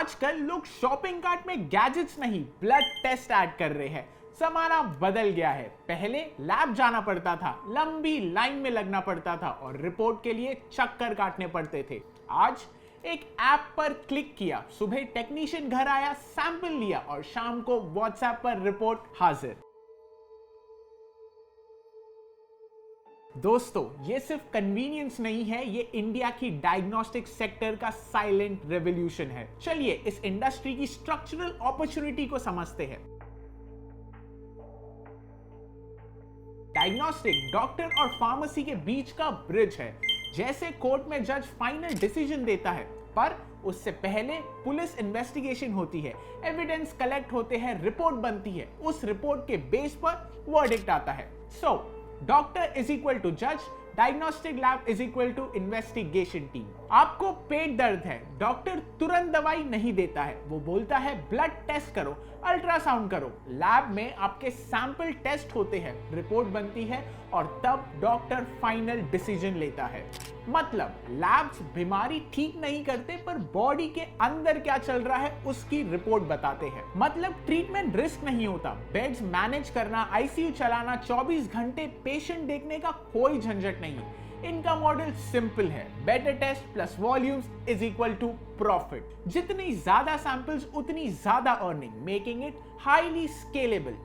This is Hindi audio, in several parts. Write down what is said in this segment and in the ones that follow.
आजकल लोग शॉपिंग कार्ट में गैजेट्स नहीं ब्लड टेस्ट ऐड कर रहे हैं। जमाना बदल गया है। पहले लैब जाना पड़ता था, लंबी लाइन में लगना पड़ता था और रिपोर्ट के लिए चक्कर काटने पड़ते थे। आज एक ऐप पर क्लिक किया, सुबह टेक्नीशियन घर आया, सैंपल लिया और शाम को व्हाट्सएप पर रिपोर्ट हाजिर। दोस्तों, ये सिर्फ कन्वीनियंस नहीं है, ये इंडिया की डायग्नोस्टिक सेक्टर का साइलेंट रेवोल्यूशन है। चलिए इस इंडस्ट्री की स्ट्रक्चरल अपॉर्चुनिटी को समझते हैं। डायग्नोस्टिक डॉक्टर और फार्मेसी के बीच का ब्रिज है। जैसे कोर्ट में जज फाइनल डिसीजन देता है, पर उससे पहले पुलिस इन्वेस्टिगेशन होती है, एविडेंस कलेक्ट होते हैं, रिपोर्ट बनती है। उस रिपोर्ट के बेस पर वर्डिक्ट आता है। डॉक्टर इज इक्वल टू जज, diagnostic lab is equal to investigation team. आपको पेट दर्द है, डॉक्टर तुरंत दवाई नहीं देता है, वो बोलता है ब्लड टेस्ट करो, अल्ट्रासाउंड करो। लैब में आपके सैंपल टेस्ट होते हैं, रिपोर्ट बनती है और तब डॉक्टर फाइनल डिसीजन लेता है। मतलब लैब्स बीमारी ठीक नहीं करते, पर बॉडी के अंदर क्या चल रहा है उसकी रिपोर्ट बताते हैं। मतलब ट्रीटमेंट रिस्क नहीं होता, बेड्स मैनेज करना, आईसीयू चलाना, 24 घंटे पेशेंट देखने का कोई झंझट नहीं। इनका मॉडल सिंपल है, better test plus volumes is equal to profit. जितनी ज्यादा सैंपल्स उतनी ज्यादा earning, making it highly scalable.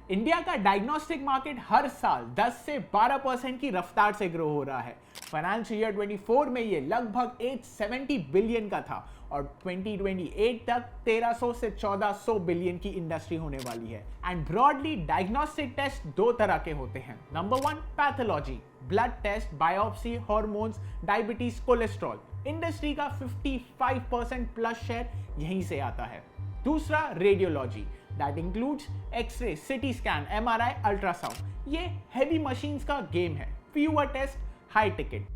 India का डायग्नोस्टिक मार्केट हर साल 10 से 12% की रफ्तार से ग्रो हो रहा है। फाइनेंशियल ईयर 24 में ये लगभग 870 बिलियन का था और 2028 तक 1300 से 1400 बिलियन की इंडस्ट्री होने वाली है। एंड ब्रॉडली डायग्नोस्टिक टेस्ट दो तरह के होते हैं। Number 1 pathology, blood test, biopsy, hormones, diabetes, cholesterol. Industry का 55% प्लस शेयर यहीं से आता है। दूसरा radiology, that includes x-ray, CT scan, MRI, ultrasound. ये हैवी मशीन्स का गेम है, fewer test, high ticket.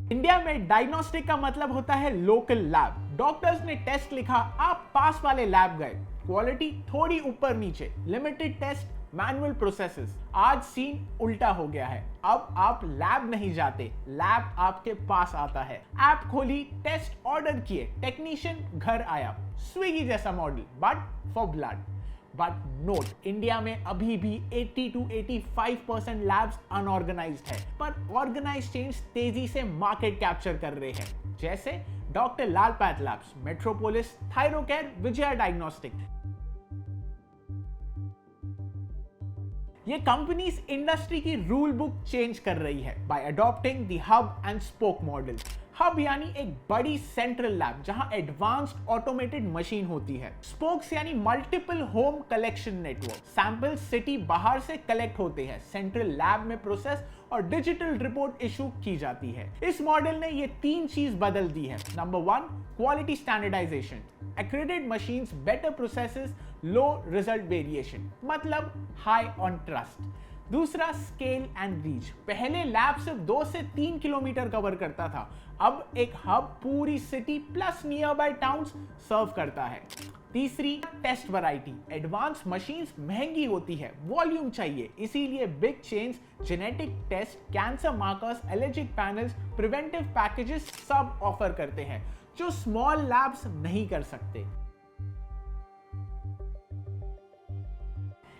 India में डायग्नोस्टिक का मतलब होता है लोकल लैब। डॉक्टर्स ने टेस्ट लिखा, आप पास वाले लैब गए, क्वालिटी थोड़ी ऊपर नीचे, लिमिटेड टेस्ट, मैनुअल प्रोसेसेस। आज सीन उल्टा हो गया है। अब आप लैब नहीं जाते, लैब आपके पास आता है। ऐप खोली, टेस्ट ऑर्डर किए, टेक्नीशियन घर आया। स्विगी जैसा model but for blood. But note, India में अभी भी 80 to 85% लैब्स अनऑर्गेनाइज्ड है, पर ऑर्गेनाइज्ड चेन्स तेजी से मार्केट कैप्चर कर रहे हैं। जैसे doctor Lal path labs, Metropolis, Thyrocare, Vijaya diagnostic. ये कंपनीज इंडस्ट्री की रूल बुक चेंज कर रही है by adopting the hub and spoke model. Hub यानी एक बड़ी सेंट्रल लैब जहां एडवांस्ड ऑटोमेटेड मशीन होती है। स्पोक्स यानी multiple home collection network. Sample city बाहर से कलेक्ट होते हैं, सेंट्रल लैब में प्रोसेस और डिजिटल रिपोर्ट इशू की जाती है। इस मॉडल ने ये तीन चीज बदल दी है। Number 1 quality standardisation, accredited machines, better processes, low result variation, मतलब high on trust। दूसरा स्केल एंड रीच। पहले लैब सिर्फ 2 से 3 किलोमीटर कवर करता था, अब एक हब पूरी city plus nearby towns serve करता है। तीसरी टेस्ट वैरायटी। एडवांस मशीन्स महंगी होती है, वॉल्यूम चाहिए, इसीलिए big chains genetic test, cancer markers, allergic panels, preventive packages सब ऑफर करते हैं, जो स्मॉल लैब्स नहीं कर सकते।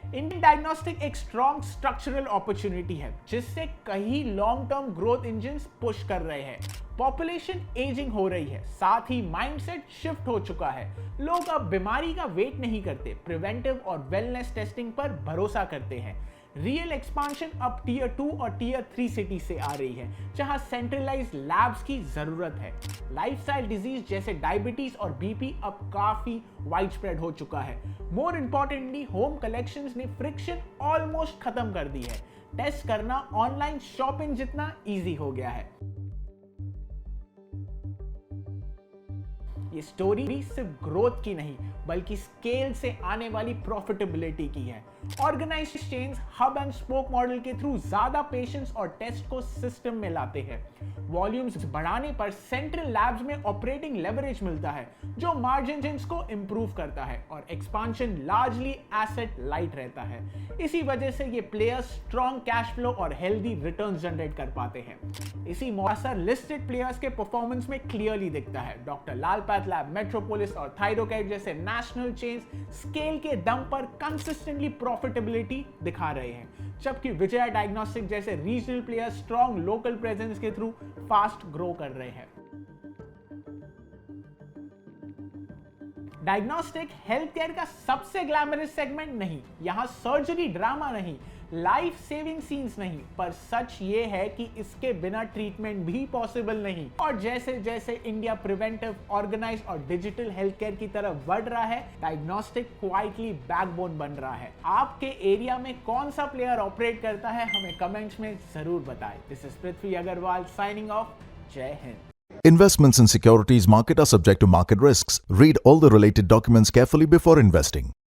इंडियन डायग्नोस्टिक एक स्ट्रॉन्ग स्ट्रक्चरल अपॉर्चुनिटी है, जिससे कई long term growth engines push कर रहे हैं। पॉपुलेशन एजिंग हो रही है, साथ ही माइंडसेट शिफ्ट हो चुका है। लोग अब बीमारी का वेट नहीं करते, प्रिवेंटिव और वेलनेस टेस्टिंग पर भरोसा करते हैं। रियल एक्सपांशन अब टीयर 2 और टीयर 3 सिटी से आ रही है, जहां सेंट्रलाइज्ड लैब्स की जरूरत है। लाइफस्टाइल डिजीज जैसे डायबिटीज और बीपी अब काफी वाइड स्प्रेड हो चुका है। मोर इंपॉर्टेंटली, होम कलेक्शंस ने फ्रिक्शन ऑलमोस्ट खत्म कर दी है। टेस्ट करना ऑनलाइन शॉपिंग जितना इजी हो गया है। ये स्टोरी सिर्फ ग्रोथ की नहीं बल्कि स्केल से आने वाली प्रॉफिटेबिलिटी की है। Organised chains hub and spoke model के थ्रू ज्यादा पेशेंट्स और टेस्ट को सिस्टम में लाते हैं। वॉल्यूम्स बढ़ाने पर सेंट्रल लैब्स में ऑपरेटिंग लेवरेज मिलता है जो मार्जिन्स को इंप्रूव करता है और एक्सपांशन लार्जली एसेट लाइट रहता है। इसी वजह से ये प्लेयर्स स्ट्रॉन्ग कैश फ्लो और हेल्दी रिटर्न्स जनरेट कर पाते हैं। इसी असर लिस्टेड प्लेयर्स के परफॉर्मेंस में क्लियरली दिखता है। डॉक्टर लाल पैथलैब, मेट्रोपोलिस और थायरोकेट जैसे नेशनल चेन्स स्केल के दम पर कंसिस्टेंटली प्रॉफिटेबिलिटी दिखा रहे हैं, जबकि विजया डायग्नोस्टिक जैसे regional players strong local presence के थ्रू फास्ट ग्रो कर रहे हैं। डायग्नोस्टिक हेल्थ केयर का सबसे ग्लैमरस सेगमेंट नहीं, यहां सर्जरी ड्रामा नहीं, लाइफ सेविंग सीन्स नहीं, पर सच ये है कि इसके बिना ट्रीटमेंट भी पॉसिबल नहीं। और जैसे जैसे इंडिया प्रिवेंटिव, ऑर्गेनाइज्ड और डिजिटल हेल्थ केयर की तरफ बढ़ रहा है, डायग्नोस्टिक क्वाइटली बैकबोन बन रहा है। आपके एरिया में कौन सा प्लेयर ऑपरेट करता है, हमें कमेंट्स में जरूर बताएं। This is Prithvi Agarwal signing off. Jai Hind. Investments in securities market are subject to market risks. Read all the related documents carefully before investing.